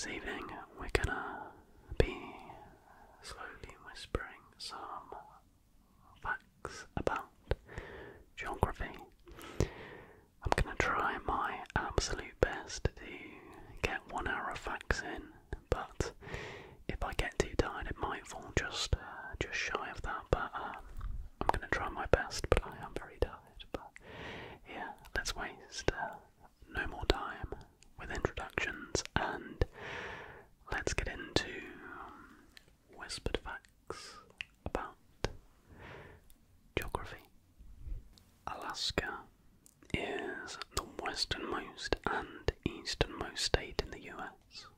This evening we're gonna be slowly whispering some facts about geography. I'm gonna try my absolute best to get 1 hour of facts in, but if I get too tired it might fall just shy of that, but I'm gonna try my best, but I am very tired. But yeah, let's waste no more time with introductions and let's get into whispered facts about geography. Alaska is the westernmost and easternmost state in the US.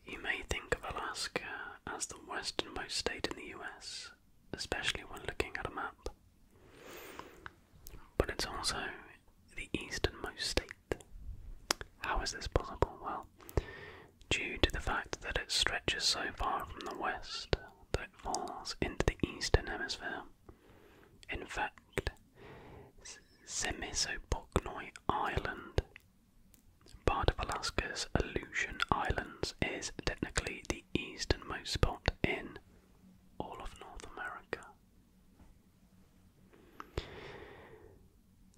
You may think of Alaska as the westernmost state in the US, especially when looking at a map, but it's also the easternmost state. How is this possible? Well, due to the fact that it stretches so far from the west that it falls into the eastern hemisphere. In fact, Semisopochnoi Island, part of Alaska's Aleutian Islands, is technically the easternmost spot in all of North America.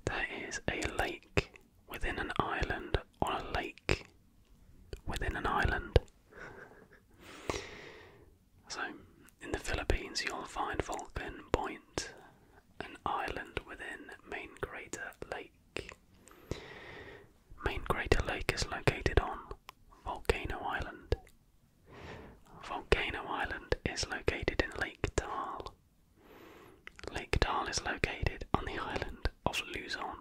There is a lake within an island on a lake within an island. So, in the Philippines you'll find Vulcan Point, an island within Main Crater Lake. Main Crater Lake is located on Volcano Island. Volcano Island is located in Lake Taal. Lake Taal is located on the island of Luzon.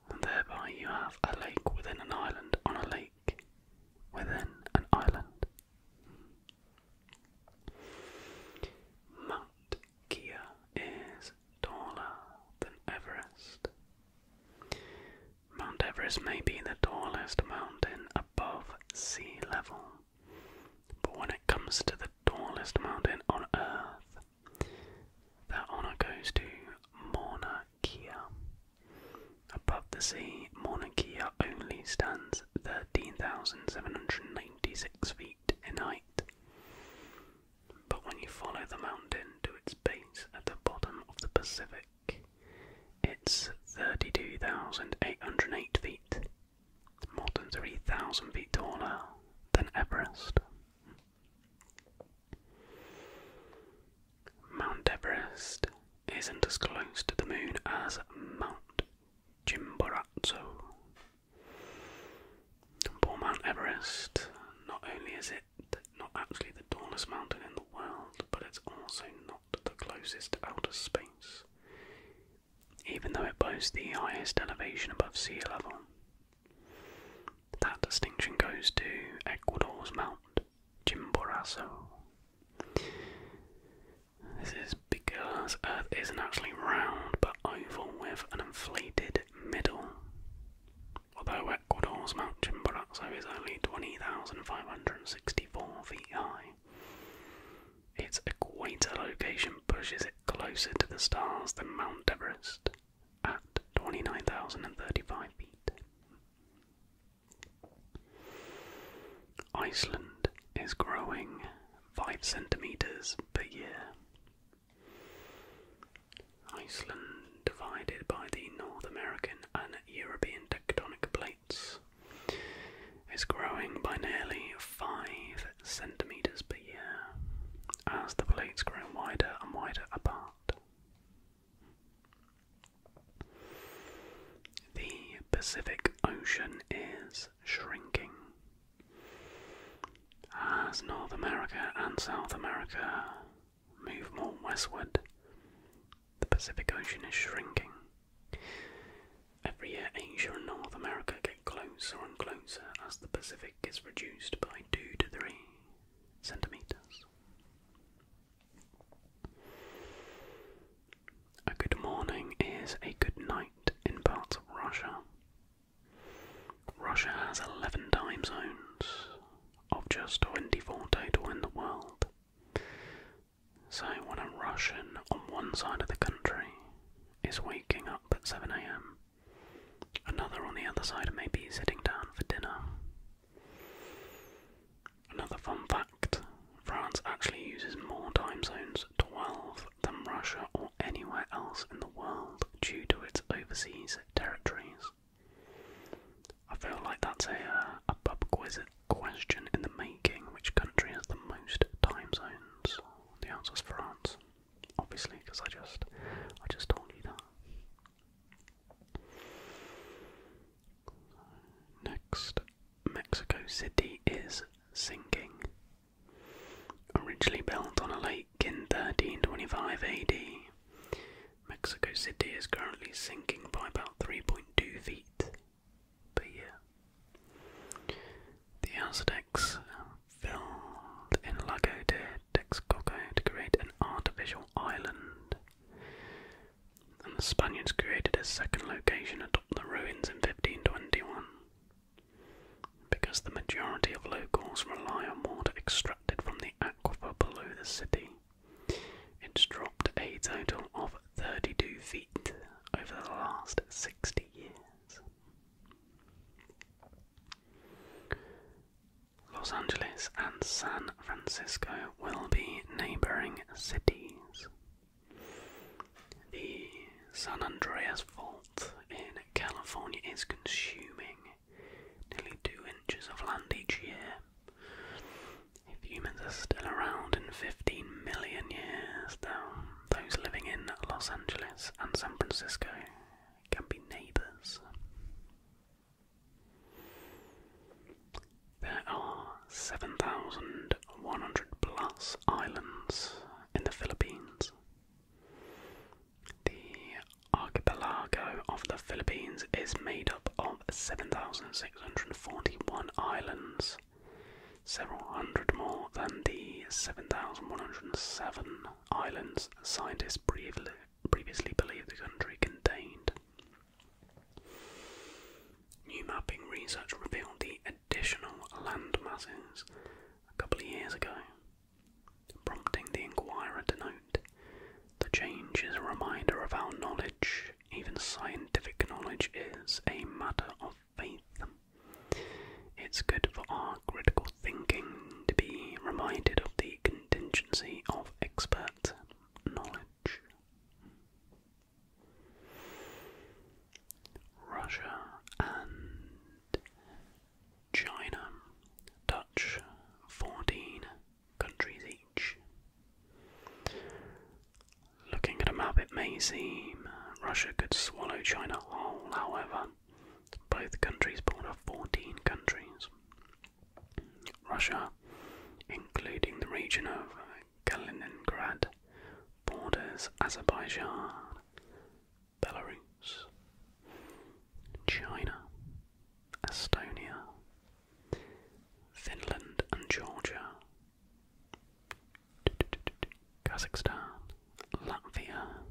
And thereby you have a lake within an island on a lake within an island. Mount Kia is taller than Everest. Mount Everest may be the tallest mountain above sea level, but when it comes to the tallest mountain on Earth, that honour goes to Mauna Kea. Above the sea, Mauna Kea only stands 13,796 feet in height. But when you follow the mountain to its base at the bottom of the Pacific, it's 32,808 feet, more than 3,000 feet taller than Everest. Mount Everest isn't as close to the moon as Mount Chimborazo. Poor Mount Everest, not only is it not actually the tallest mountain in the world, but it's also not the closest to outer space, even though it boasts the highest elevation above sea level. That distinction goes to Ecuador's Mount Chimborazo. This is because Earth isn't actually round but oval with an inflated middle. Although Ecuador's Mount Chimborazo is only 20,564 feet high, its equator location pushes it closer to the stars than Mount Everest at 29,035 feet. Iceland is growing 5 centimeters per year. Iceland, divided by the North American and European tectonic plates, is growing by nearly 5 centimeters per year as the plates grow wider and wider apart. The Pacific Ocean is shrinking. As North America and South America move more westward, the Pacific Ocean is shrinking. Every year Asia and North America get closer and closer as the Pacific is reduced by 2 to 3 centimeters. A good morning is a good night in parts of Russia. Russia has 11 time zones, of just 24 total in the world. So when a Russian on one side of the country is waking up at 7 AM, another on the other side may be sitting down for dinner. That's a pub quiz question in the making. Which country has the most time zones? The answer is France, obviously, because I just told you that. Next, Mexico City is sinking. Originally built on a lake in 1325 AD, Mexico City is currently sinking by about 3.2 feet per year. The Aztecs filled in Lago de Texcoco to create an artificial island, and the Spaniards created a second location atop the ruins in 1521. Because the majority of locals rely on water extracted from the aquifer below the city, it's dropped a total of 32 feet over the last 60 years. Los Angeles and San Francisco will be neighboring cities. The San Andreas Fault in California is consuming nearly 2 inches of land each year. If humans are still around in 15 million years, though, those living in Los Angeles and San Francisco can be neighbours. There are 7,100 plus islands in the Philippines. The archipelago of the Philippines is made up of 7,641 islands, several hundred more than the 7,107 islands scientists previously believed the country contained. New mapping research revealed the additional land masses a couple of years ago, prompting the inquirer to note, "The change is a reminder of our knowledge. Even scientific knowledge is a matter of faith. It's good for our critical thinking to be reminded of the contingency of expert knowledge." Russia and China touch 14 countries each. Looking at a map, it may seem Russia could swallow China whole. However, both countries border 14 countries. Russia, including the region of Kaliningrad, borders Azerbaijan, Belarus, China, Estonia, Finland and Georgia, Kazakhstan, Latvia,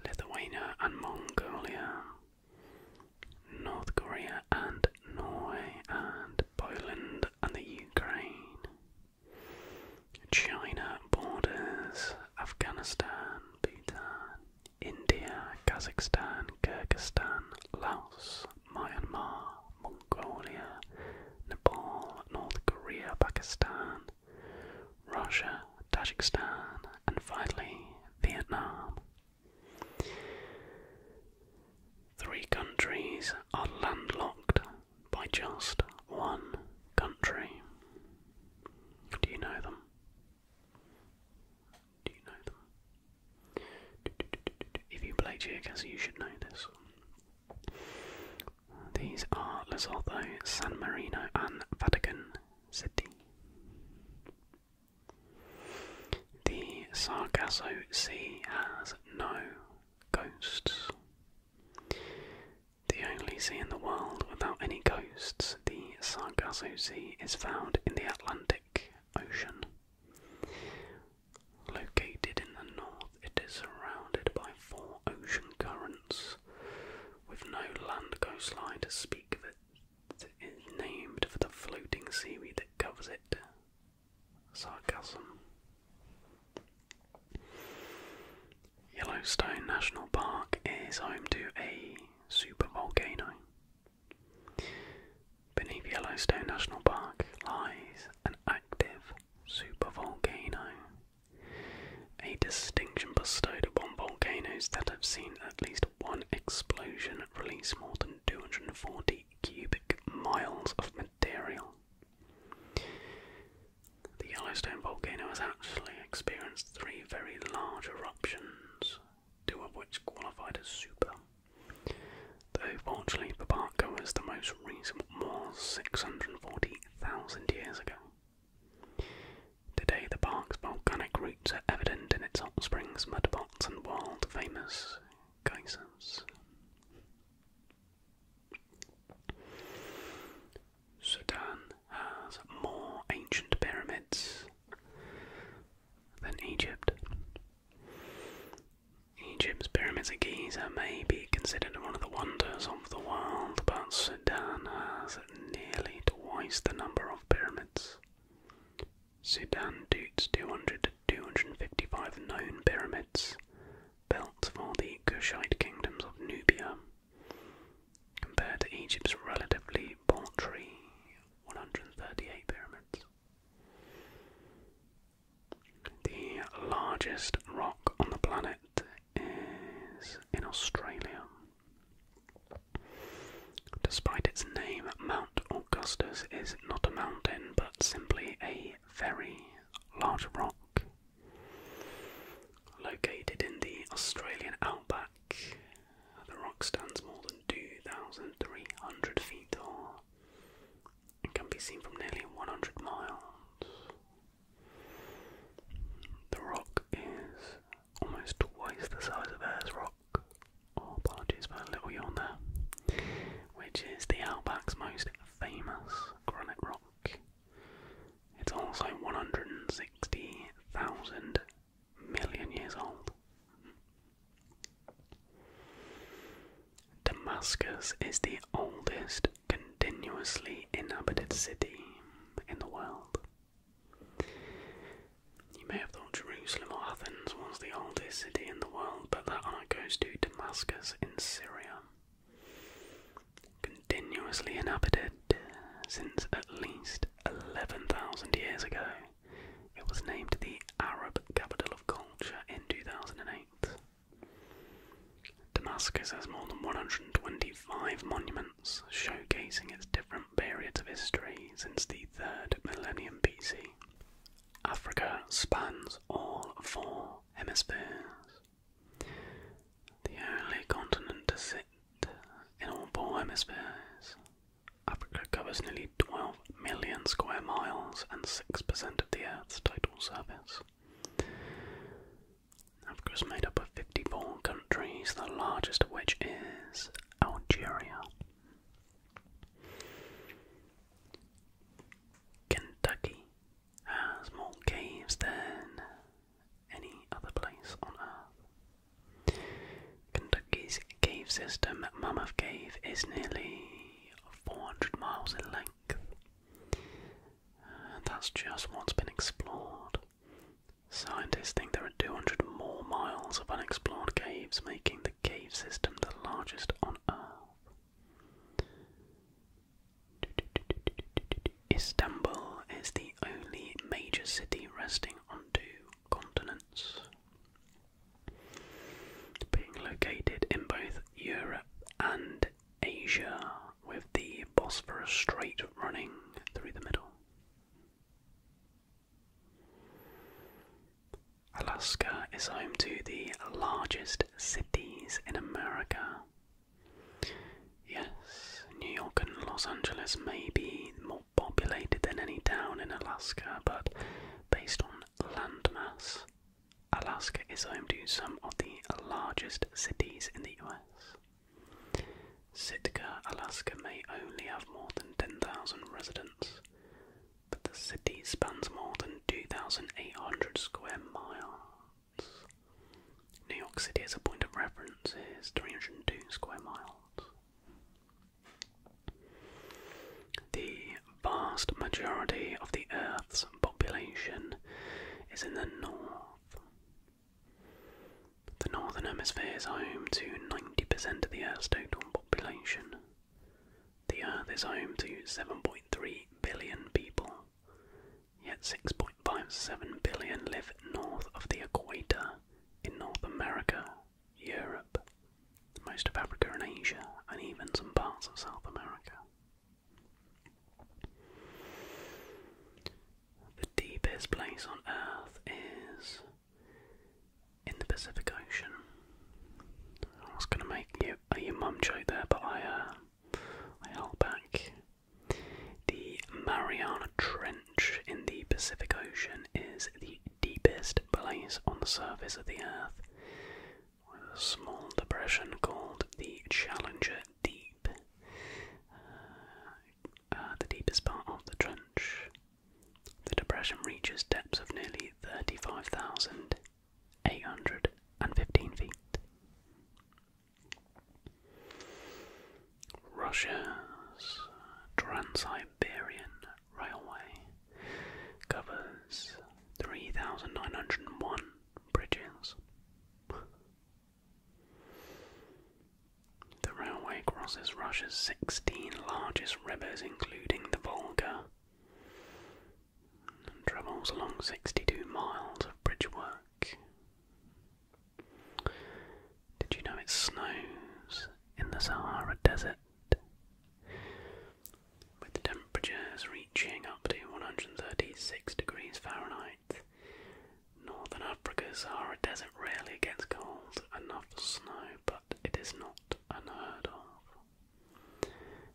Lithuania and Mongolia, North Korea and Norway, and Poland and the Ukraine. China borders Afghanistan, Bhutan, India, Kazakhstan, Kyrgyzstan, Laos, Myanmar, Mongolia, Nepal, North Korea, Pakistan, Russia, Tajikistan, and finally Vietnam. 3 countries are landlocked by just one country. Do you know them? Do you know them? If you play Geocache, you should know this. These are Lesotho, San Marino, and Vatican City. The Sargasso Sea has no coasts. The only sea in the world without any coasts, the Sargasso Sea, is found in the Atlantic Ocean. Located in the north, it is surrounded by 4 ocean currents, with no land coastline to speak of. It is named for the floating seaweed that covers it, sargassum. Yellowstone National Park is home to a supervolcano. Beneath Yellowstone National Park lies an active supervolcano, a distinction bestowed upon volcanoes that have seen at least one explosion release more than 240 cubic has actually experienced 3 very large eruptions, 2 of which qualified as super. Though fortunately for parkgoers, the most recent was 640,000 years ago. Today the park's volcanic roots are evident in its hot springs, mudpots and world-famous geysers. Sudan has more ancient pyramids than Egypt. Egypt's pyramids at Giza may be considered one of the wonders of the world, but Sudan has nearly twice the number of pyramids. Sudan toots 200 to 255 known pyramids built for the Kushite kingdoms of Nubia, compared to Egypt's relatively paltry 138 pyramids. The largest rock on the planet is in Australia. Despite its name, Mount Augustus is not a mountain but simply a very large rock. Located in the Australian outback, the rock stands more than 2,300 feet tall and can be seen from nearly 100 miles. The rock is almost twice the size of Ayers Rock, oh, apologies for a little yawn there, which is the outback's most famous granite rock. It's also 160,000 million years old. Damascus is the oldest continuously inhabited city in the world. You may have thought Jerusalem or Athens was the oldest city in the world, but that honour goes to Damascus in Syria. Continuously inhabited since at least 11,000 years ago, it was named the Arab Capital of Culture in 2008. Damascus has more than 125 monuments showcasing its different periods of history since the 3rd millennium BC. Africa spans all 4 hemispheres. The only continent to sit in all 4 hemispheres. Africa covers nearly 12 million square miles and 6% of the Earth's total surface. Africa is made up of 54 countries, the largest of which is Algeria. Kentucky has more caves than any other place on Earth. Kentucky's cave system, Mammoth Cave, is nearly 400 miles in length. And that's just what's been explored. Scientists think there are 200 more miles of unexplored caves, making the cave system the largest on Earth. Istanbul is the only major city resting on 2 continents, being located in both Europe and Asia, with the Bosphorus Strait running through the middle. Alaska is home to the largest cities in America. Yes, New York and Los Angeles may be more populated than any town in Alaska, but based on landmass, Alaska is home to some of the largest cities in the US. Sitka, Alaska may only have more than 10,000 residents, but the city spans more than 2,800 square miles. New York City, as a point of reference, is 302 square miles. The vast majority of the Earth's population is in the north. The Northern Hemisphere is home to 90% of the Earth's total population. The Earth is home to 7.3 billion people, yet 6.57 billion live north of the equator in North America, Europe, most of Africa and Asia, and even some parts of South America. The deepest place on Earth surface of the Earth, with a small depression called the Challenger Deep, the deepest part of the trench. The depression reaches depths of nearly 35,815 feet. Russia's Trans-Siberian Railway covers 3,901 bridges. The railway crosses Russia's 16 largest rivers, including the Volga, and travels along 62 miles of bridgework. Did you know it snows in the Sahara Desert, with temperatures reaching up to 136 degrees Fahrenheit? Northern Africa's Sahara Desert rarely gets cold enough for snow, but it is not unheard of.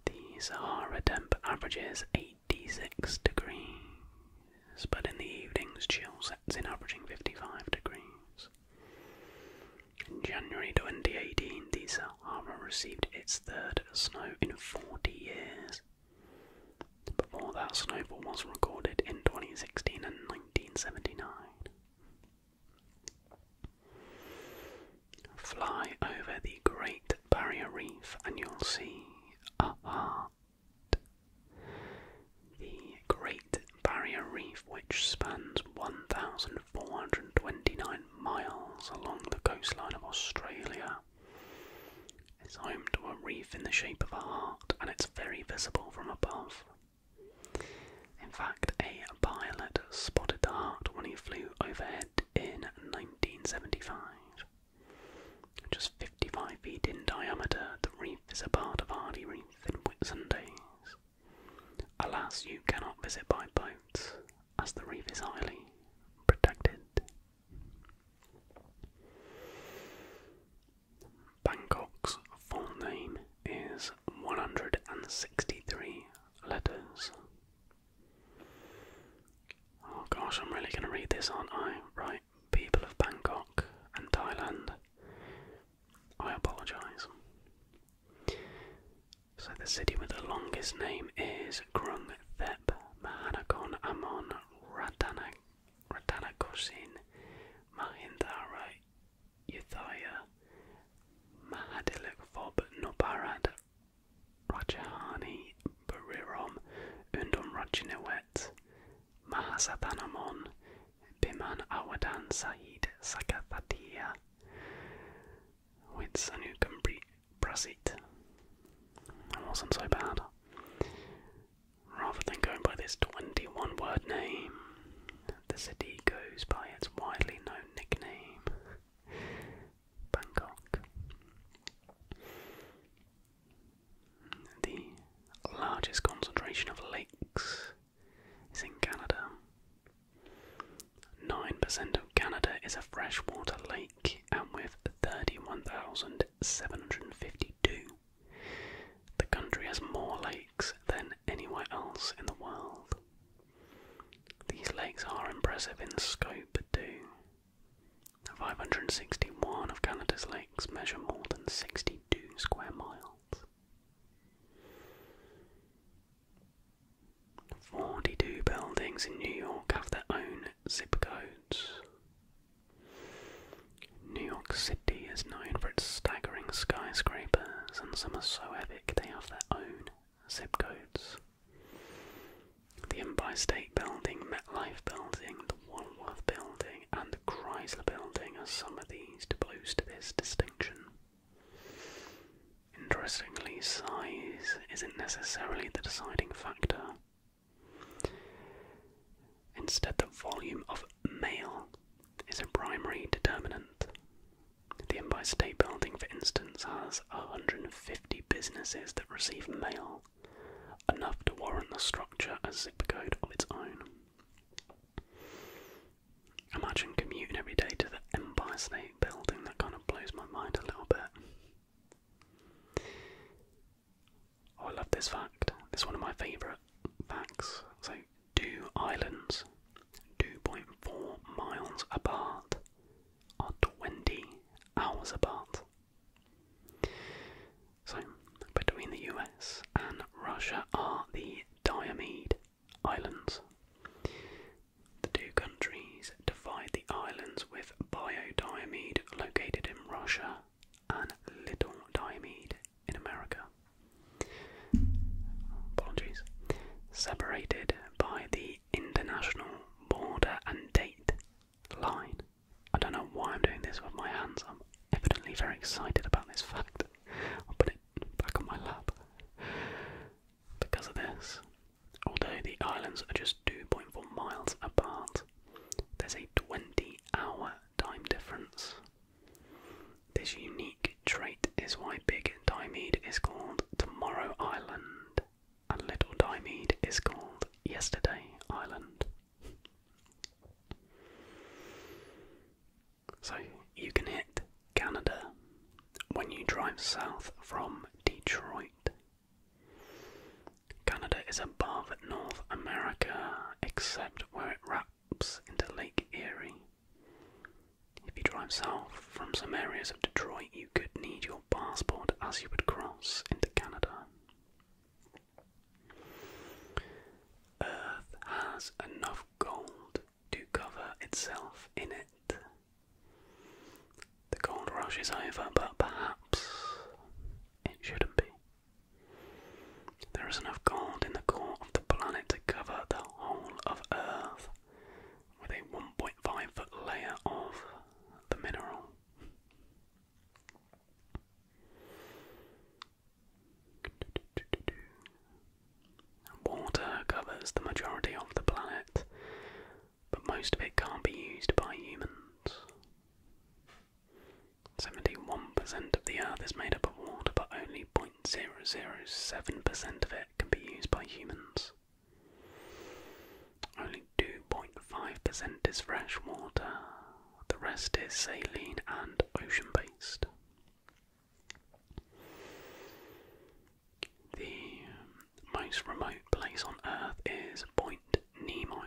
The Sahara temp averages 86 degrees, but in the evenings chill sets in, averaging 55 degrees. In January 2018, the Sahara received its third snow in 40 years. Before that, snowfall was recorded in 2016 and 1979. Fly over the Great Barrier Reef and you'll see a heart. The Great Barrier Reef, which spans 1,429 miles along the coastline of Australia, is home to a reef in the shape of a heart, and it's very visible from above. In fact, a pilot spotted the heart when he flew overhead in 1975. Just 55 feet in diameter, the reef is a part of Hardy Reef in Whitsundays. Alas, you cannot visit by boat, as the reef is highly protected. Bangkok's full name is 163 letters. Oh gosh, I'm really going to read this, aren't I? Right, people of Bangkok and Thailand, I apologise. So the city with the longest name is Krung Thep Mahanakhon Amon Ratanakosin Mahindara Yuthaya Mahadilik Fob Nobarad Rajahani Burirom Undum Rajinewet Mahasathanamon Biman Awadan Sahid Sakathatia with Sanukumbri Prasit. That wasn't so bad. Rather than going by this 21-word name, the city goes by its widely known nickname, Bangkok. The largest concentration of lakes is in Canada. 9% of Canada is a freshwater lake, and with 31,752, the country has more lakes than anywhere else in the world. These lakes are impressive in scope too. 561 of Canada's lakes measure more than 62 square miles. 42 buildings in New York have their own zip codes. New York City is known for its staggering skyscrapers, and some are so epic they have their own zip codes. The Empire State Building, MetLife Building, the Woolworth Building, and the Chrysler Building are some of these to boast this distinction. Interestingly, size isn't necessarily the deciding factor. Instead, the volume of mail is a primary determinant. The Empire State Building, for instance, has 150 businesses that receive mail, enough to warrant the structure a zip code of its own. Imagine commuting every day to the Empire State Building. That kind of blows my mind a little bit. Oh, I love this fact. This is one of my favourite facts. So, 2 islands, 2.4 miles apart, are islands are just 2.4 miles apart. There's a 20-hour time difference. This unique trait is why Big Diomede is called Tomorrow Island, and Little Diomede is called Yesterday Island. So you can hit Canada when you drive south from Detroit. Canada is above North America, except where it wraps into Lake Erie. If you drive south from some areas of Detroit, you could need your passport as you would cross into Canada. Earth has enough gold to cover itself in it. The gold rush is over, but perhaps it shouldn't be. There is enough gold in the core of the planet to cover the whole of Earth with a 1.5-foot layer of the mineral. Water covers the majority of the planet, but most of it can't be used by humans. 71% of the Earth is made up of water, but only 0.007% of it can be used by humans. Only 2.5% is fresh water. The rest is saline and ocean-based. The most remote place on Earth is Point Nemo.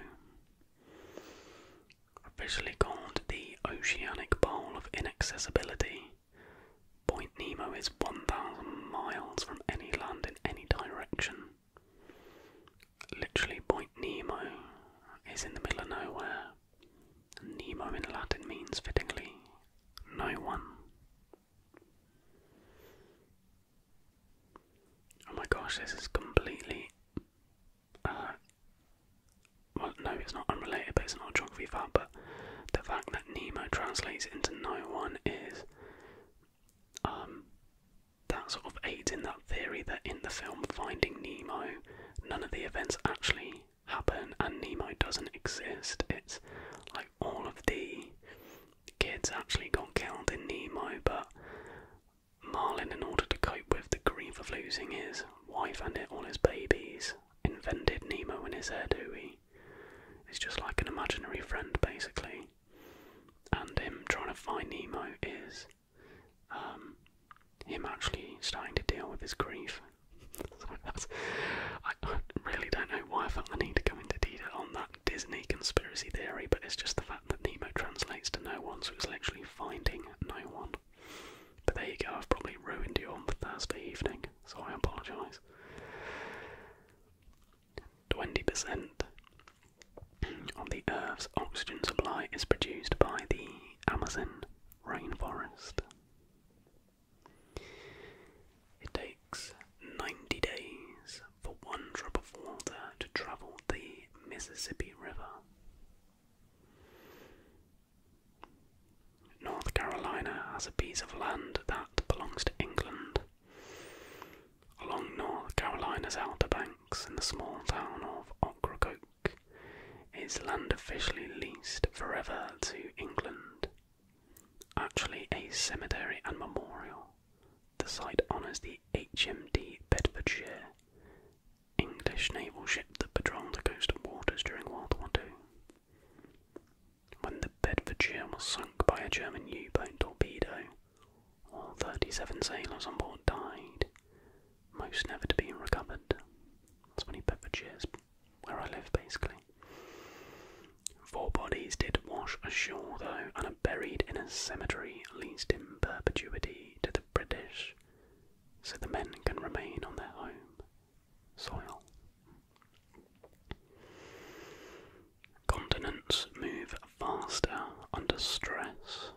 Officially called the Oceanic Bowl of Inaccessibility, Point Nemo is 1,000 miles from any land in any direction. Literally, Point Nemo is in the middle of nowhere. Nemo in Latin means fittingly no one. Oh my gosh, this is completely well, no, it's not unrelated, but it's not a geography fact, but the fact that Nemo translates into no one is that sort of aids in that theory that in the film Finding Nemo, none of the events actually happen and Nemo doesn't exist. It's like all of the kids actually got killed in Nemo, but Marlin, in order to cope with the grief of losing his wife and all his babies, invented Nemo in his head, who is just like an imaginary friend basically, and him trying to find Nemo is him actually starting to deal with his grief. So I really don't know why I felt the need to go into detail on that Disney conspiracy theory, but it's just the fact that Nemo translates to no one, so it's literally finding no one. But there you go, I've probably ruined your Thursday evening, so I apologise. 20% of the Earth's oxygen supply is produced by the Amazon rainforest. It takes 90 days for one drop of water to travel the Mississippi River. North Carolina has a piece of land that belongs to England. Along North Carolina's outer banks in the small town of Ocracoke is land officially leased forever to England. Actually a cemetery and memorial. The site honours the HMD Bedfordshire, English naval ship that patrolled the coastal waters during World War II. When the Bedfordshire was sunk by a German U-boat torpedo, all 37 sailors on board died, most never to be recovered. That's funny, Bedfordshire's where I live basically. 4 bodies did wash ashore though, and are buried in a cemetery leased in perpetuity to the British, so the men can remain on their home soil. Continents move faster under stress.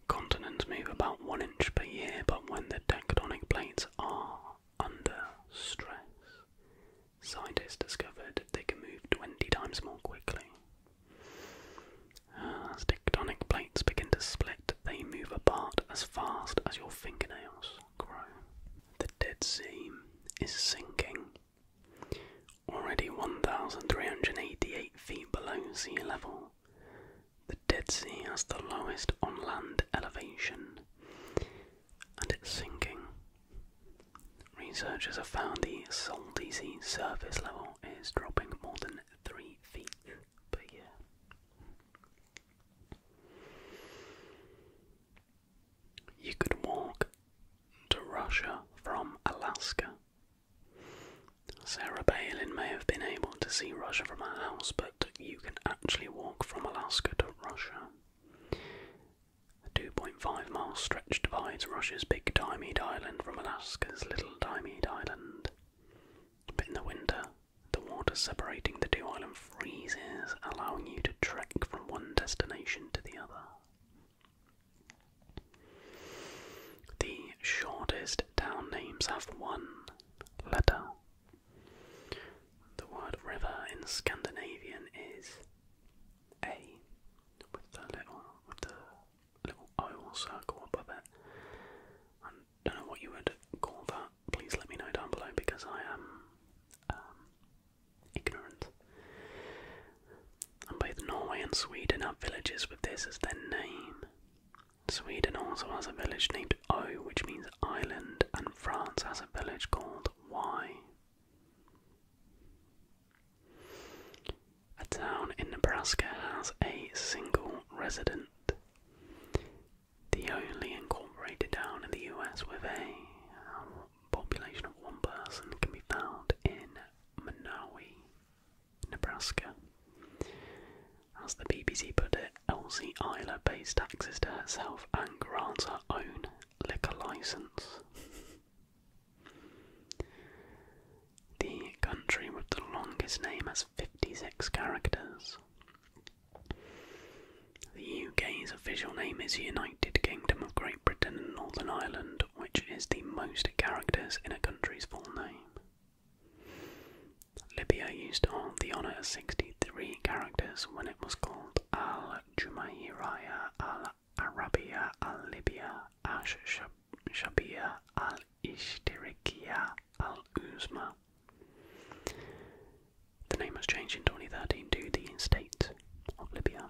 Continents move about 1 inch per year, but when the tectonic plates are under stress, scientists discovered they can move 20 times more quickly. As tectonic plates begin to split, they move apart as fast as your fingernails grow. The Dead Sea is sinking. has the lowest on-land elevation, and it's sinking. Researchers have found the salty sea surface level is dropping more than 3 feet per year. You could walk to Russia from Alaska. Sarah Palin may have been able to see Russia from her house, but you can actually walk from Alaska to Russia. A 2.5-mile stretch divides Russia's Big Diomede Island from Alaska's Little Diomede Island. But in the winter, the water separating the two islands freezes, allowing you to trek from one destination to the other. The shortest town names have one letter. The word river in Scandinavian is A, with the little oval circle above it. I don't know what you would call that. Please let me know down below because I am ignorant. And both Norway and Sweden have villages with this as their name. Sweden also has a village named O, which means island, and France has a village called Y. A town in Nebraska has a single resident. The only incorporated town in the US with a population of 1 person can be found in Manawi, Nebraska. As the BBC put it, Elsie Isla pays taxes to herself and grants her own liquor license. The country with the longest name has 56 characters. The UK's official name is United Kingdom of Great Britain and Northern Ireland, which is the most characters in a country's full name. Libya used to hold the honour of 63 characters when it was called Al-Jumayriyya, Al-Arabiya, Al-Libya, Ash-Shabiyya, Al-Ishtirikiyya, Al-Uzma. The name was changed in 2013 to the State of Libya.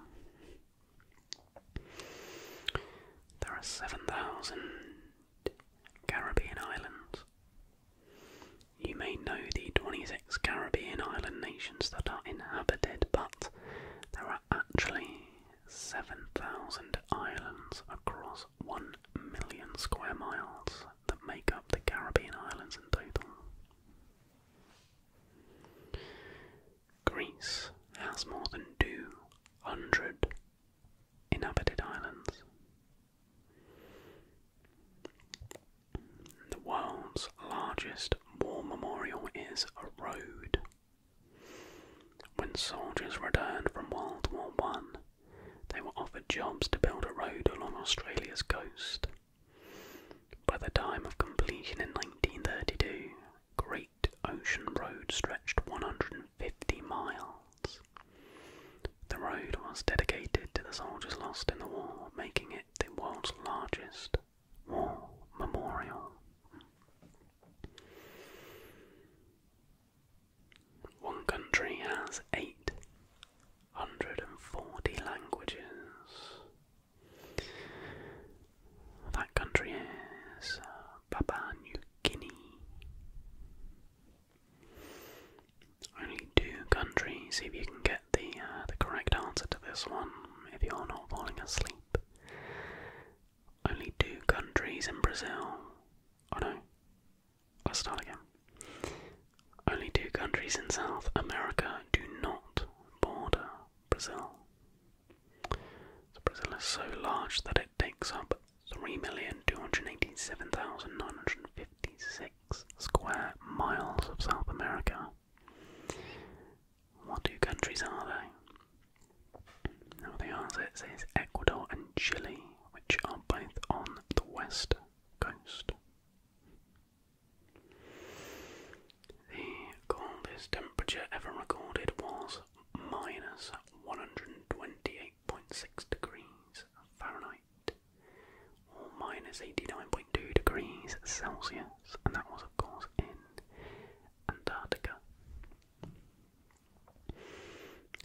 There are 7,000 Caribbean islands. You may know the 26 Caribbean island nations that are inhabited, but there are actually 7,000 islands across 1 million square miles that make up the Caribbean islands in total. Greece has more than 200 inhabited islands. The world's largest war memorial is a road. When soldiers returned from World War I, they were offered jobs to build a road along Australia's coast. By the time of completion in 1932, Great Ocean Road stretched 150 miles. The road was dedicated to the soldiers lost in the war, making it the world's largest war memorial. One country has 840 languages. That country is Papua New Guinea. Only 2 countries, see if you can get the correct answer to this one if you're not falling asleep. Only 2 countries in Brazil. Oh no, let's start again. Only 2 countries in South America do not border Brazil. So Brazil is so large that it takes up 3,287,956 square miles of South America. What 2 countries are they? Now the answer is Ecuador and Chile, which are both on the west coast. The coldest temperature ever recorded was minus 128.6 degrees Fahrenheit, or minus 89.2 degrees Celsius, and that was of course in Antarctica.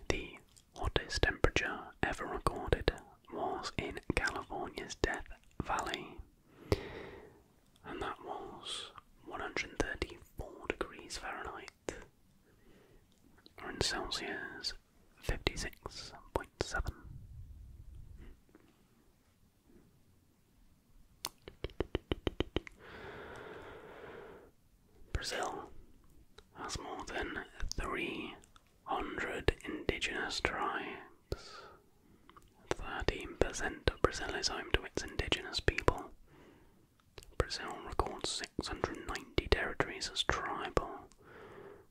The hottest temperature ever recorded was was in California's Death Valley, and that was 134 degrees Fahrenheit, or in Celsius, 56.7. Brazil has more than 300 indigenous tribes. 13% of Brazil is home to its indigenous people. Brazil records 690 territories as tribal,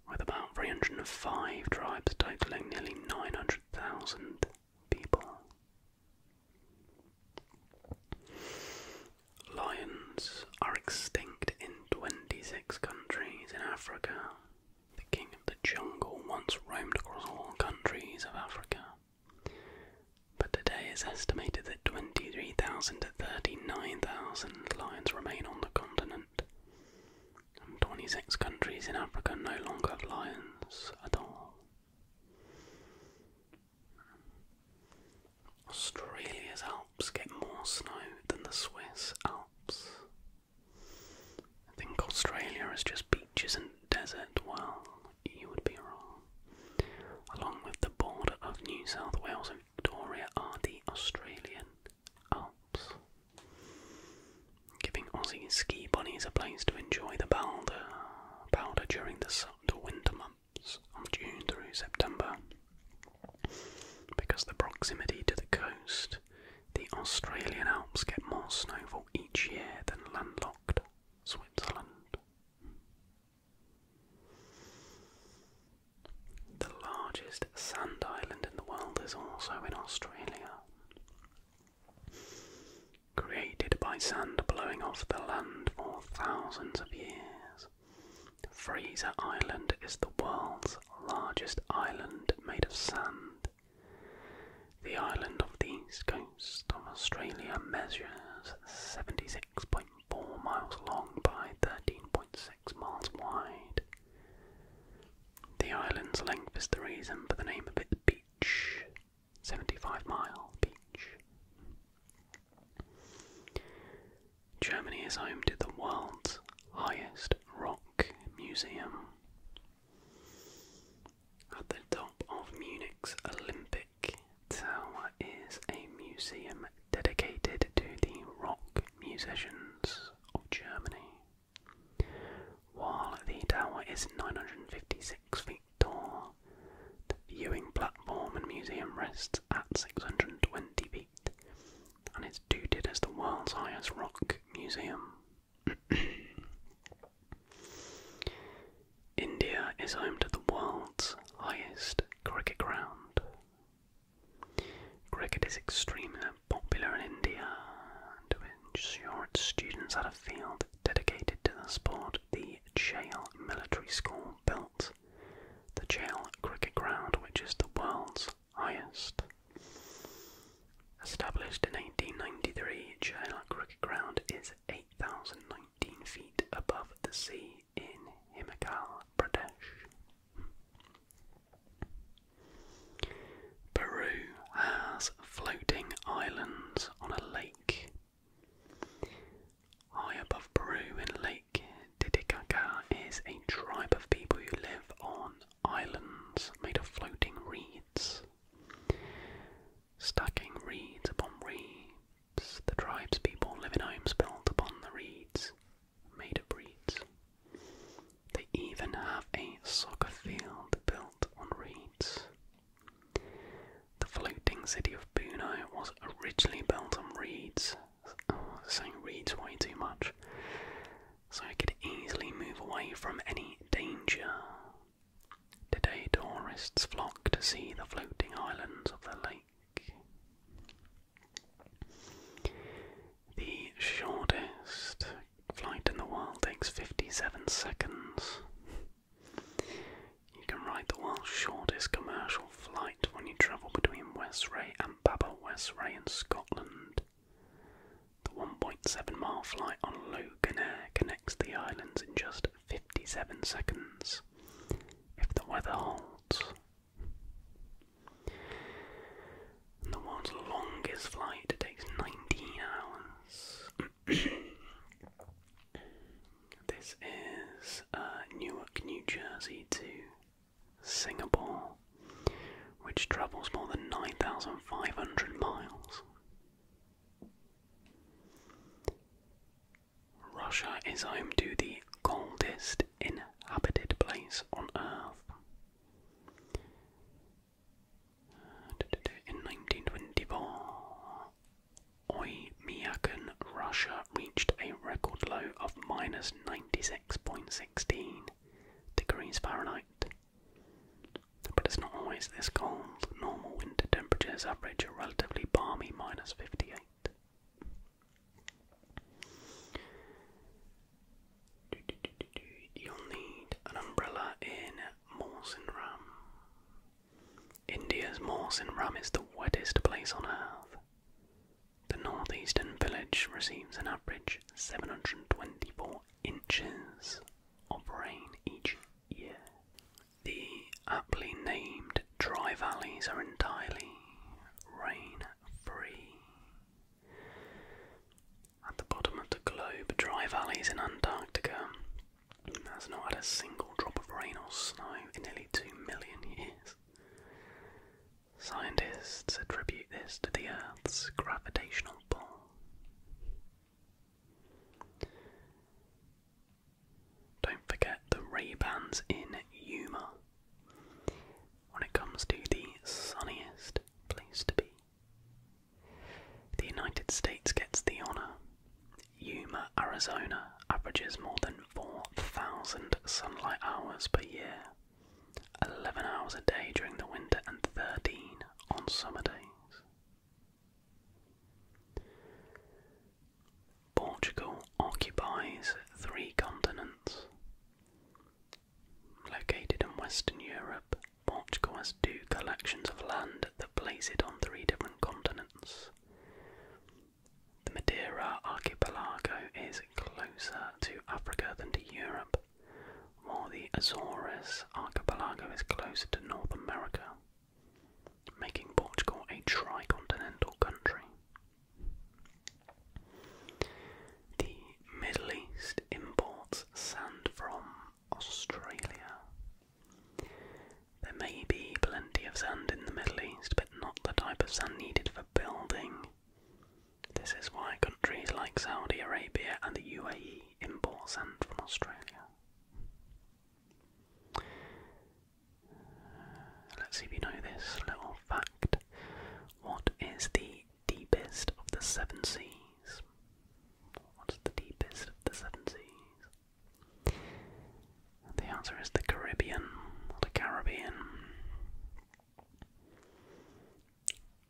with about 305 tribes totaling nearly 900,000 people. Lions are extinct in 26 countries in Africa. The king of the jungle once roamed across all countries of Africa, but today it's estimated that 23,000 to 39,000 lions remain on the continent, and 26 countries in Africa no longer have lions at all. Australia's Alps get more snow than the Swiss Alps. I think Australia is just beaches and desert. Well, you would be wrong. Along with the border of New South Wales and Victoria are the Australian Alps, giving Aussie ski bunnies a place to enjoy the powder during the winter months of June through September. Because the proximity to the coast, the Australian Alps get more snowfall each year than landlocked Switzerland. The largest sand island in the world is also in Australia. Created by sand blowing off the land for thousands of years, Fraser Island is the world's largest island made of sand. The island off the east coast of Australia measures 76.4 miles long by 13.6 miles wide. The island's length is the reason for the name of its beach, 75 Mile Beach. Germany is home to the world's highest rock museum. At the top of Munich's Olympic Tower is a museum dedicated to the rock musicians of Germany. While the tower is 956 feet tall, the viewing platform and museum rests at 620 feet and is touted as the world's highest rock museum. India is home to the world's highest cricket ground. Cricket is extremely popular in India. To ensure its students had a field dedicated to the sport, the Jail Military School built the Jail Cricket Ground, which is the world's highest. Established in 1893, Jail Cricket Ground is 8,019 feet above the sea in Himachal Pradesh. Peru has floating islands on a lake. High above Peru in Lake Titicaca is a tribe of people who live on islands made of floating reeds. Stacking reeds upon reeds, the tribe's people live in homes built upon the reeds, made of reeds. They even have a soccer field built on reeds. The floating city of Puno was originally built on reeds. Saying reeds way too much, so it could easily move away from any danger. Today tourists flock to see the floating islands of the lake. The shortest flight in the world takes 57 seconds. You can ride the world's shortest commercial flight when you travel between Westray and Baba Westray in Scotland. The 1.7-mile flight on Logan Air connects the islands in just 57 seconds, if the weather holds. And the world's longest flight Jersey to Singapore, which travels more than 9,500 miles. Russia is home to the coldest inhabited place on Earth. In 1924, Oymyakon, Russia reached a record low of minus 96.16 degrees Fahrenheit. But it's not always this cold. Normal winter temperatures average a relatively balmy minus 58. You'll need an umbrella in Mawsynram. India's Mawsynram is the wettest place on Earth. The northeastern village receives an average 724 inches of rain each year. The aptly named dry valleys are entirely rain-free. At the bottom of the globe, dry valleys in Antarctica has not had a single drop of rain or snow in nearly 2 million years. Scientists attribute this to the Earth's gravitational pull. Don't forget the Ray-Bans in Yuma. When it comes to the sunniest place to be, the United States gets the honour. Yuma, Arizona averages more than 4,000 sunlight hours per year, 11 hours a day during the winter and 13 on summer days. Portugal occupies 3 continents. Located in Western Europe, Portugal has 2 collections of land that place it on 3 different continents. The Madeira archipelago is closer to Africa than to Europe, while the Azores archipelago is closer to North America, making Portugal a tricontinental country. The Middle East imports sand from Australia. There may be plenty of sand in the Middle East, but not the type of sand needed for building. This is why countries like Saudi Arabia and the UAE import sand from Australia. Let's see if you know this little fact. What is the deepest of the 7 seas? What's the deepest of the 7 seas? The answer is the Caribbean.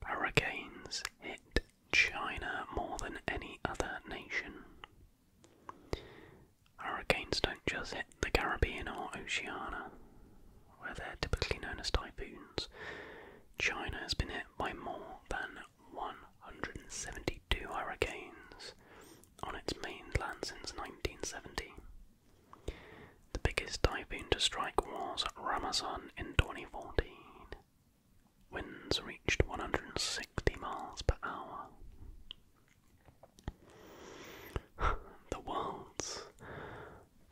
Hurricanes hit China more than any other nation. Hurricanes don't just hit the Caribbean or Oceania, where they're typically known as typhoons. China has been hit by more than 172 hurricanes on its mainland since 1970. The biggest typhoon to strike was Ramazan in 2014. Winds reached 160 miles per hour. The world's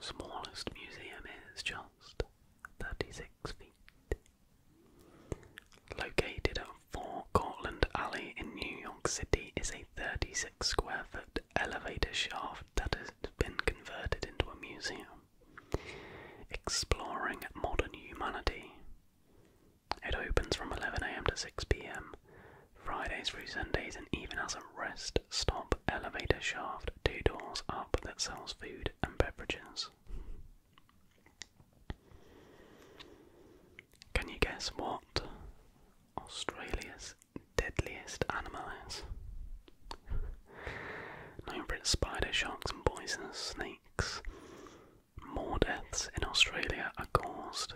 smallest museum is just 36 feet. Located at 4 Cortlandt Alley in New York City is a 36 square foot elevator shaft that has been converted into a museum, exploring modern humanity. It opens from 11 AM to 6 PM, Fridays through Sundays, and even has a rest stop elevator shaft 2 doors up that sells food and beverages. Can you guess what Australia's deadliest animal is? Known for its spider, sharks and poisonous snakes, more deaths in Australia are caused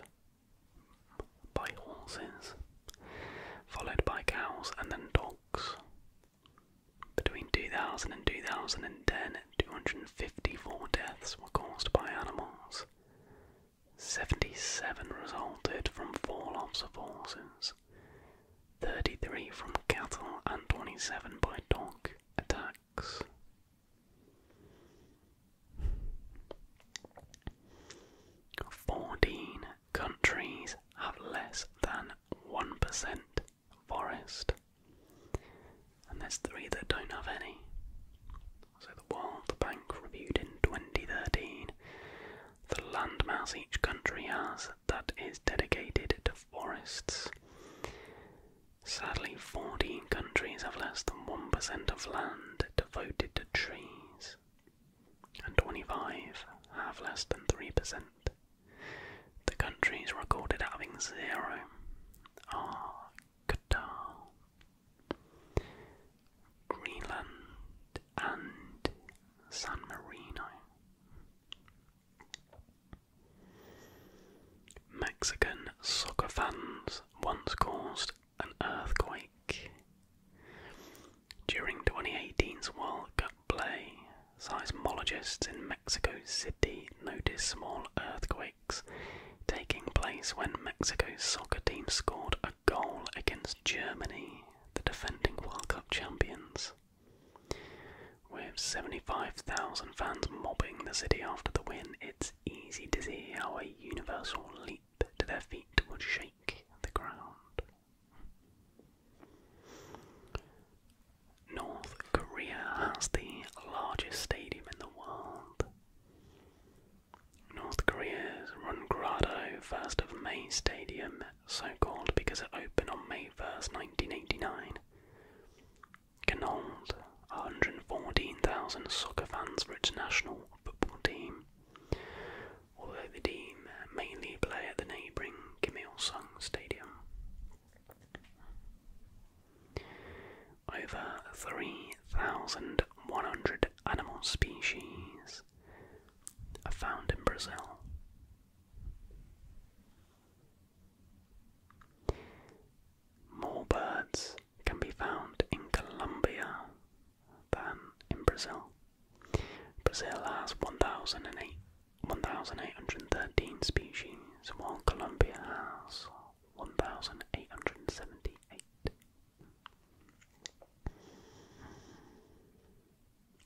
by horses, followed by cows and then dogs. Between 2000 and 2010, 254 deaths were caused by animals. 77 resulted from fall-offs of horses, 33 from cattle and 27 by dog attacks. 14 each country has that is dedicated to forests. Sadly, 14 countries have less than 1% of land devoted to trees, and 25 have less than 3%. The countries recorded having zero are Qatar, Greenland, and San Marino. Mexican soccer fans once caused an earthquake. During 2018's World Cup play, seismologists in Mexico City noticed small earthquakes taking place when Mexico's soccer team scored a goal against Germany, the defending World Cup champions. With 75,000 fans mobbing the city after the win, it's easy to see how a universal leap to their feet would shake the ground. North Korea has the largest stadium in the world. North Korea's Rungrado 1st of May Stadium, so called because it opened on May 1st, 1989, can hold 114,000 soccer fans for its national football team, although the team mainly play at the neighbouring Kim Il-sung Stadium. Over 3,100 animal species are found in Brazil. More birds can be found in Colombia than in Brazil. Brazil has 1,813 species, while Colombia has 1,878.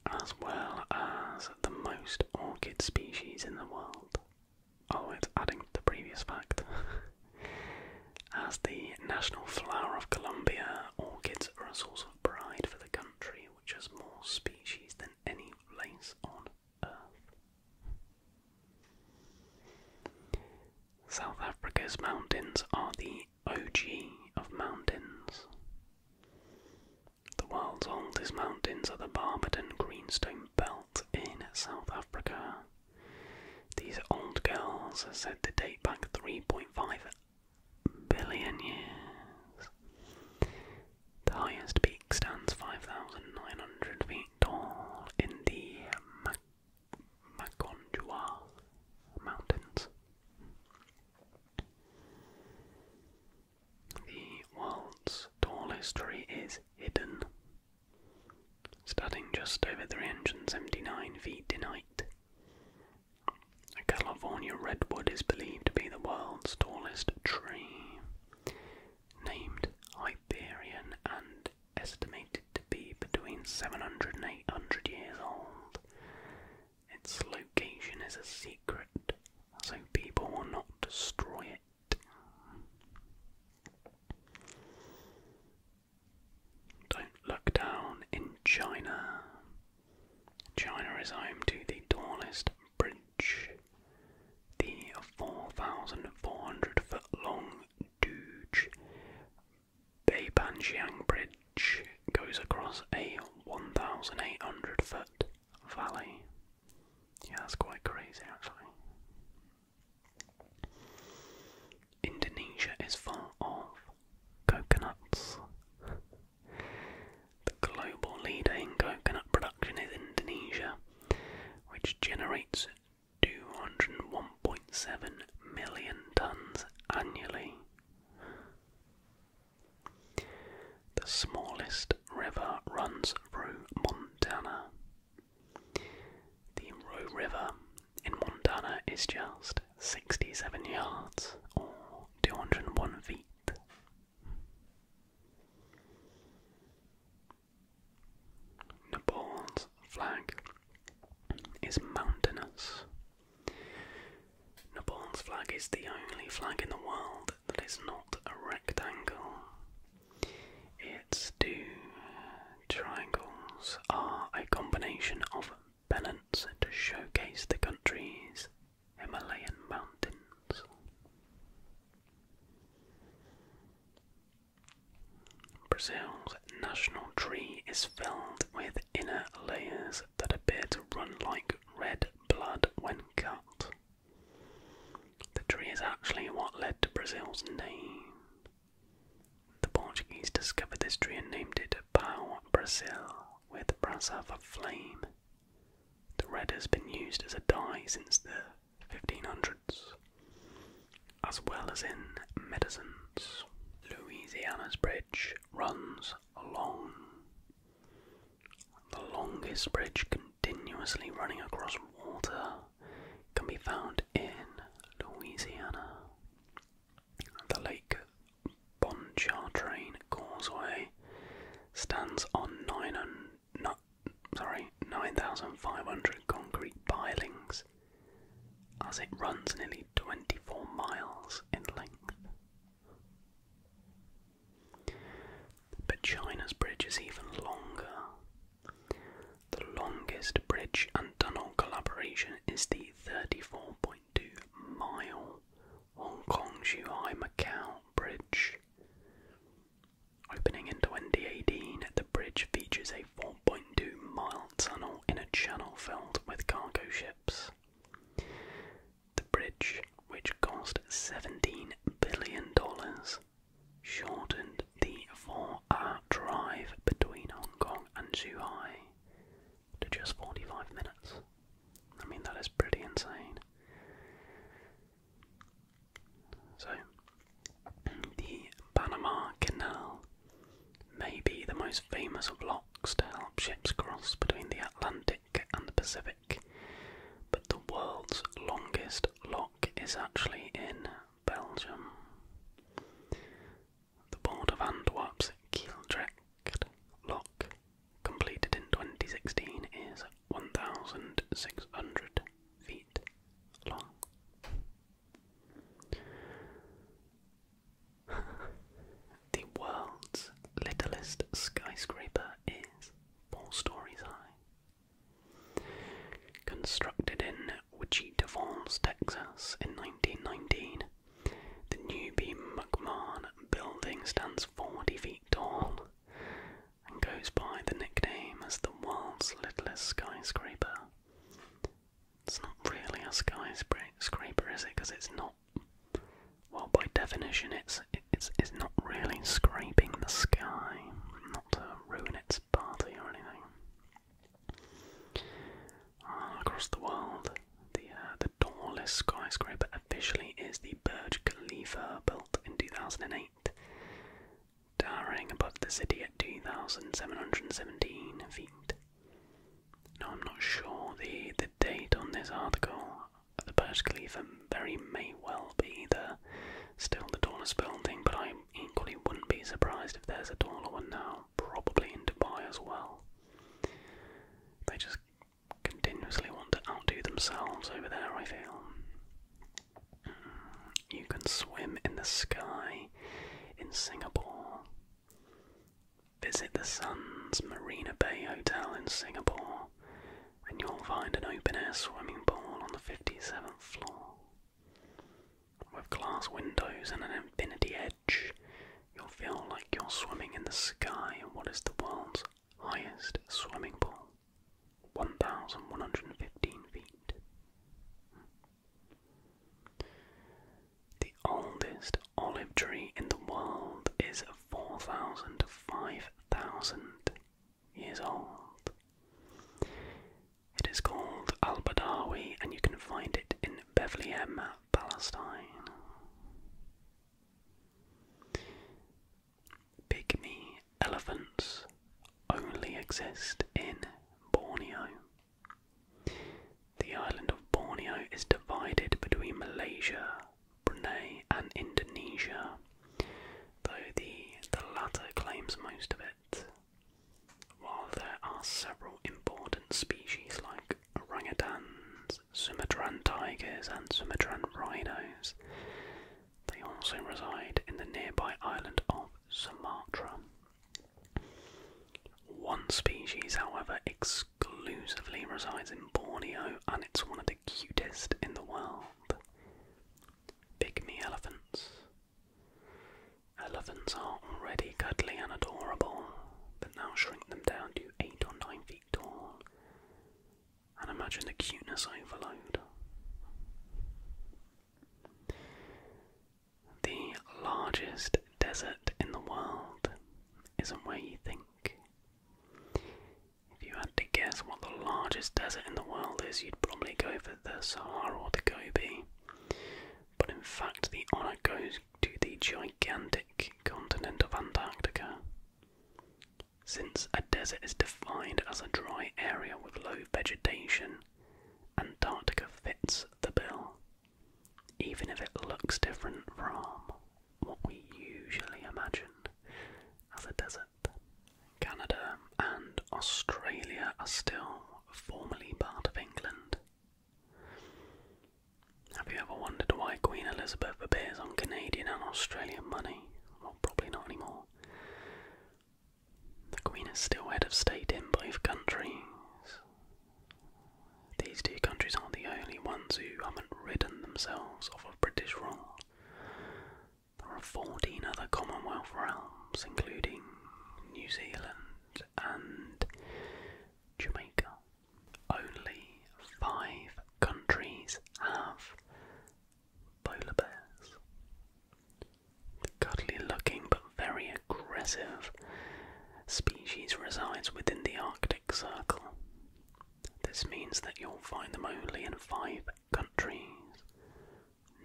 As well as the most orchid species in the world. Oh, it's adding to the previous fact. As the national flower of Colombia, orchids are a source of pride for the country, which has more species than any place on Earth. South Africa's mountains are the OG of mountains. The world's oldest mountains are the Barberton Greenstone Belt in South Africa. These old girls are said to date back 3.5 billion years. The highest peak stands 5,900 feet tall in the Magonjwa Mountains. The world's tallest tree is hidden, standing just over 379 feet in height. A California redwood is believed to be the world's tallest tree, named Hyperion and estimated to be between 700 and 800 years old. Its location is a secret, so people will not destroy it. Don't look down in China. China is home to the tallest bridge, the 4,400 foot long Duge Beipanjiang Bridge goes across a 1,800 foot valley. Yeah, that's quite crazy actually. Indonesia is full of coconuts. The global leader in coconut production is Indonesia, which generates 201.7 million tons annually. The smallest river runs through Montana. The Roe River in Montana is just 67 yards, or 201 feet. Nepal's flag is mountainous. Nepal's flag is the only flag in the world that is not a rectangle. Its two triangles are a combination of pennants to showcase the country's Himalayan mountains. Brazil's national tree is filled with inner layers that appear to run like red blood when cut. The tree is actually what led to Brazil's name. The Portuguese discovered this tree and named it Pau Brazil, with brasa for flame. The red has been used as a dye since the 1500s, as well as in medicines. Louisiana's bridge runs along. The longest bridge continuously running across water can be found in Louisiana. The Lake Pontchartrain Causeway stands on 9,500 concrete pilings as it runs nearly 24 miles in length. But China's bridge is even longer. The longest bridge and tunnel collaboration is the 34.2-mile Hong Kong-Zhuhai-Macau Bridge. Opening in 2018, the bridge features a 4.2-mile tunnel in a channel filled with cargo ships. The bridge, which cost $17 billion, shortened the 4-hour drive between Hong Kong and Zhuhai to just 45 minutes. I mean, that is pretty insane. So, the Panama Canal may be the most famous of locks to help ships cross between the Atlantic and the Pacific, but the world's longest lock is actually in Belgium. The Port of Antwerp's Kieldrecht lock, completed in 2016, is 1,600 feet long. The world's littlest skyscraper is 4 stories high. Constructed in Wichita Falls, Texas in 1919, the Newby McMahon building stands 40 feet tall and goes by the nickname as the world's littlest skyscraper. It's not really a skyscraper, is it? Because it's not, well, by definition it's not really scraping the sky, not to ruin its party or anything. Across the world, the tallest skyscraper officially is the Burj Khalifa, built in 2008, towering above the city at 2,717 feet. Now, I'm not sure the date on this article. The Burj Khalifa very may well be still the tallest building, but I equally wouldn't be surprised if there's a taller one now, probably in Dubai as well. They just continuously want to outdo themselves over there, I feel. You can swim in the sky in Singapore. Visit the Sands Marina Bay Hotel in Singapore, and you'll find an open-air swimming pool on the 57th floor. With glass windows and an infinity edge, you'll feel like you're swimming in the sky in what is the world's highest swimming pool, 1,115 feet. The oldest olive tree in the world is 4,000 to 5,000 years old. It is called Al-Badawi, and you can find it in Bethlehem, Palestine. Pygmy elephants only exist in Borneo. The island of Borneo is divided between Malaysia, Brunei and Indonesia, though the latter claims most of it, while there are several important species like orangutans, Sumatran tigers and Sumatran rhinos. They also reside in the nearby island of Sumatra. One species, however, exclusively resides in Borneo, and it's one of the cutest in the world. Pygmy elephants. Elephants are already cuddly and adorable, isn't where you think. If you had to guess what the largest desert in the world is, you'd probably go for the Sahara or the Gobi. But in fact, the honour goes to the gigantic continent of Antarctica. Since a desert is defined as a dry area with low vegetation, Antarctica fits the bill, even if it looks different from what we usually imagine as a desert. Canada and Australia are still formally part of England. Have you ever wondered why Queen Elizabeth appears on Canadian and Australian money? Well, probably not anymore. The Queen is still head of state in both countries. These two countries aren't the only ones who haven't ridden themselves off of British rule. There are 14 other Commonwealth realms, including New Zealand and Jamaica. Only 5 countries have polar bears. The cuddly looking but very aggressive species resides within the Arctic Circle. This means that you'll find them only in 5 countries: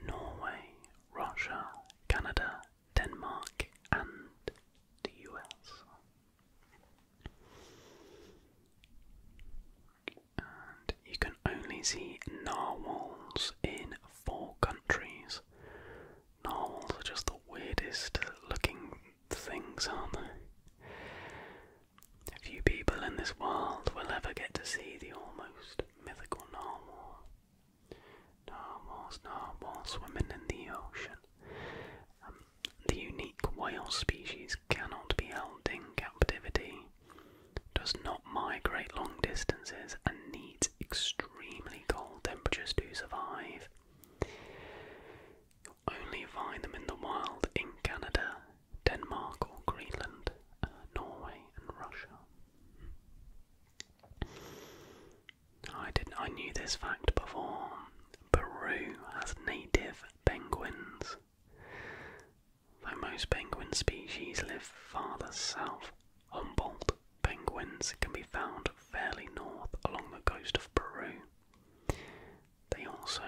Norway, Russia, Canada, Denmark, and the US. And you can only see narwhals in 4 countries. Narwhals are just the weirdest looking things, aren't they? Few people in this world will ever get to see the almost mythical narwhal. Narwhals swimming in the ocean. The unique whale species cannot be held in captivity, does not migrate long distances, and needs extremely cold temperatures to survive. You'll only find them in the wild in Canada, Denmark or Greenland, Norway and Russia. I knew this fact before. Peru has native penguins. Though most penguin species live farther south, Humboldt penguins can be found fairly north along the coast of Peru. They also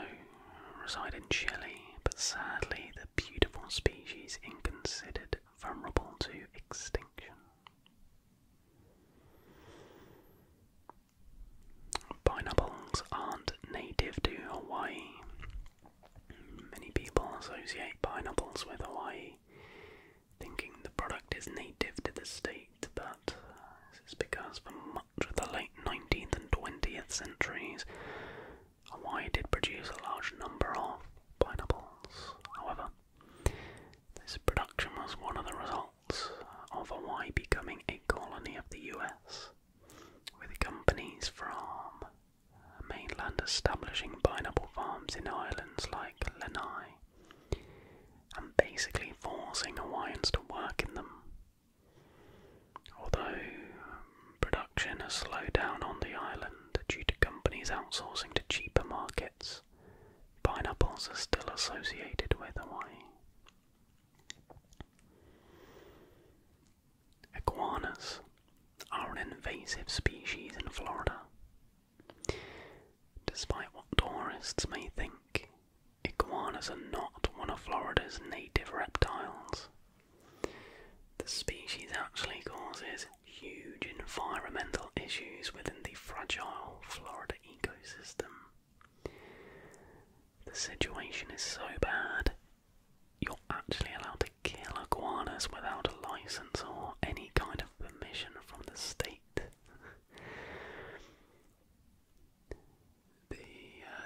reside in Chile, but sadly the beautiful species is considered vulnerable to extinction. Pineapples aren't native to Hawaii. Many people associate pineapples with Hawaii, thinking the product is native to the state, but this is because for much of the late 19th and 20th centuries, Hawaii did produce a large number of pineapples. However, this production was one of the results of Hawaii becoming a colony of the US, with companies from mainland establishing pineapple farms in islands like Lanai, and basically forcing Hawaiians to work in them. Although production has slowed down on the island due to companies outsourcing to cheaper markets, pineapples are still associated with Hawaii. Iguanas are an invasive species in Florida. Despite what tourists may think, iguanas are not one of Florida's native reptiles. The species actually causes huge environmental issues within the fragile Florida ecosystem. The situation is so bad, you're actually allowed to kill iguanas without a license or any kind of permission from the state.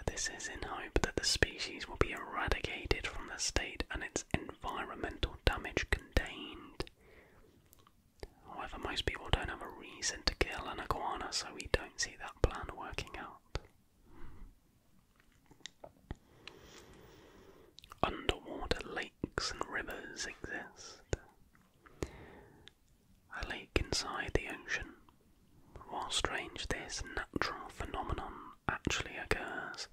This is in hope that the species will be eradicated from the state and its environmental damage contained. However, most people don't have a reason to kill an iguana, so we don't see that plan working out. Underwater lakes and rivers exist. A lake inside the ocean. While strange, this natural phenomenon actually occurs.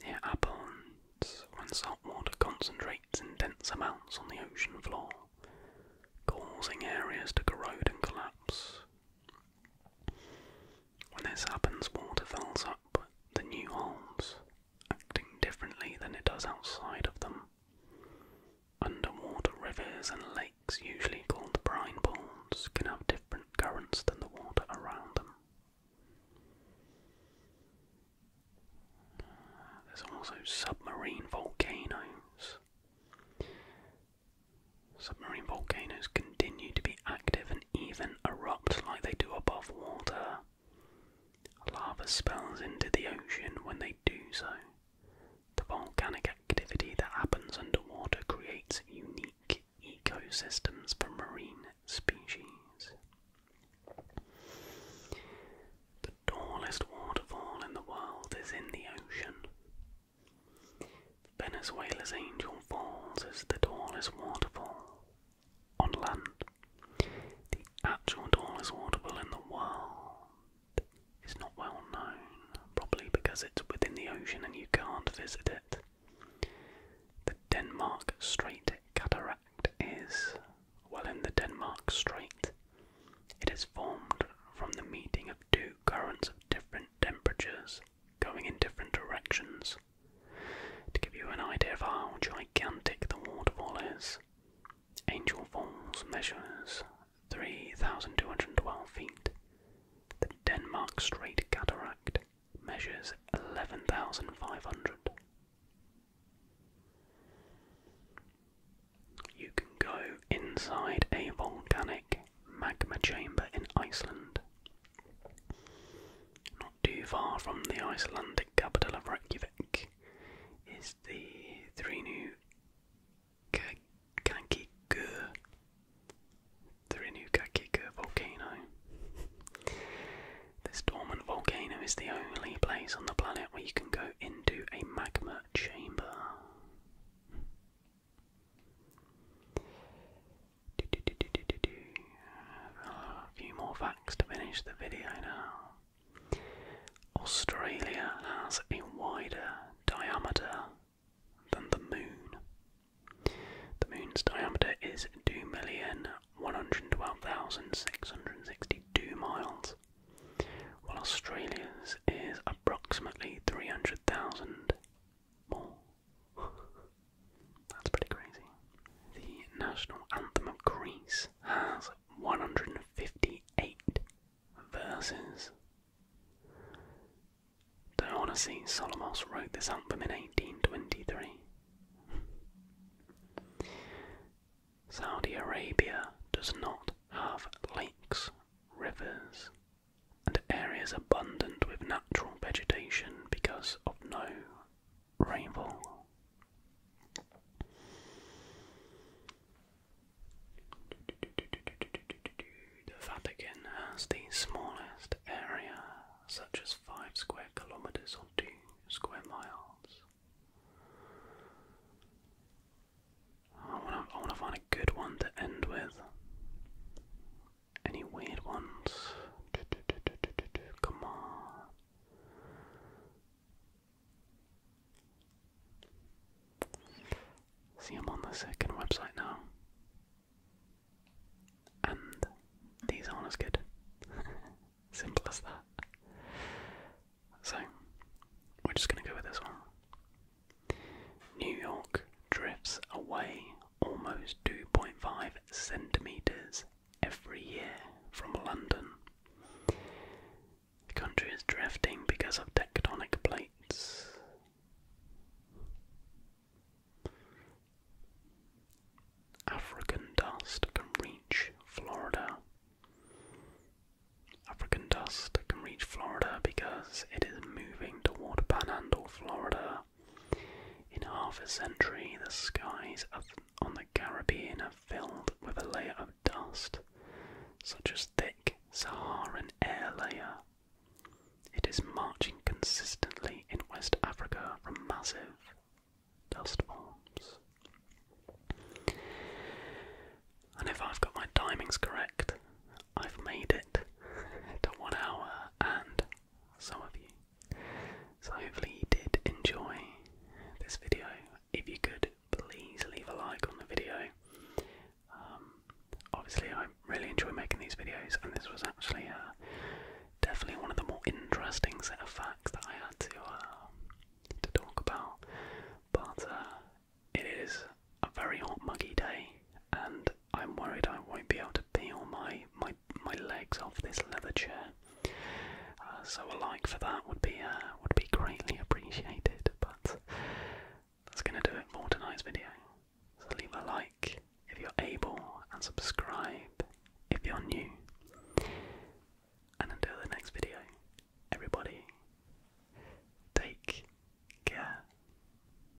It happens when salt water concentrates in dense amounts on the ocean floor, causing causing areas to corrode and collapse. When this happens, water fills up the new holes, acting differently than it does outside of them. Underwater rivers and lakes, usually called brine pools, can have different currents than the water around them. There's also submarine volcanoes. Submarine volcanoes continue to be active and even erupt like they do above water. Lava spills into the ocean when they do so. The volcanic activity that happens underwater creates unique ecosystems for marine species. The tallest waterfall in the world is in the ocean. Venezuela's Angel Falls is the tallest waterfall on land. The actual tallest waterfall in the world is not well known, probably because it's within the ocean and you can't visit it. The Denmark Strait Cataract is, well, in the Denmark Strait. It is formed from the meeting of two currents of different temperatures going in different directions. To give you an idea of how gigantic the waterfall is, Angel Falls measures 3,212 feet. The Denmark Strait Cataract measures 11,500. You can go inside a volcanic magma chamber in Iceland. Not too far from the Icelandic capital of Reykjavik is the Thrinnu volcano. This dormant volcano is the only place on the planet where you can go into a magma chamber. A few more facts to finish the video now. Australia has a wider diameter than the moon. The moon's diameter is 2,112,662 miles, while Australia's is approximately 300,000 more. That's pretty crazy. The national anthem of Greece has 158 verses. Dionysius Solomos wrote this anthem in 1823. Saudi Arabia does not have lakes, rivers, and areas abundant with natural vegetation because of no rainfall. The Vatican has the smallest area, such as 5 square kilometers or 2 square miles. I want to find a good one to end with. Any weird ones? Come on. See, I'm on the second website now. And these aren't as good. Simple as that. So, we're just going to go with this one. New York drifts away almost 2.5 centimetres every year from London. The country is drifting because of tectonic plates. African dust can reach Florida. African dust can reach Florida because it is moving toward Panhandle, Florida. In half a century, the skies on the Caribbean are filled with a layer of dust, such as thick Saharan air layer. It is marching consistently in West Africa from massive dust forms. And if I've got my timings correct, I've made it to 1 hour and so have you. So hopefully you did enjoy this video. If you could, please leave a like on the video. Obviously I legs off this leather chair. So a like for that.